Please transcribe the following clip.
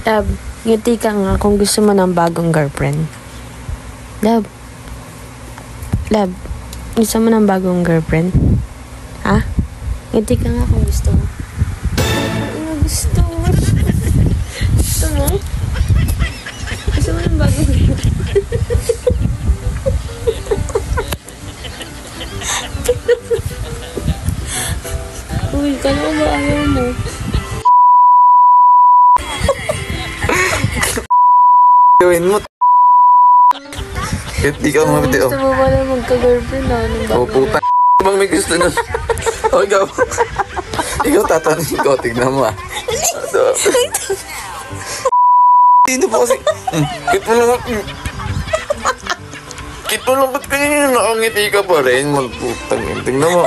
Love, ngiti ka nga kung gusto mo ng bagong girlfriend. Love. Love, gusto mo ng bagong girlfriend? Ha? Ngiti ka nga kung gusto mo. Ano gusto mo? Gusto mo? Gusto mo ng bagong girlfriend? Uy, kala ko ba ayaw mo? Gawin mo. Kahit di ka umabiti. Gusto mo pala magka-girlfriend na? O puta. Bang may gusto na. O ikaw. Ikaw tatanungin ko. Tignan mo ah. Sino po kasi? Kit mo lang. Kit mo lang. Ba't kanina nakangiti ka pa rin? Magputang. Tignan mo.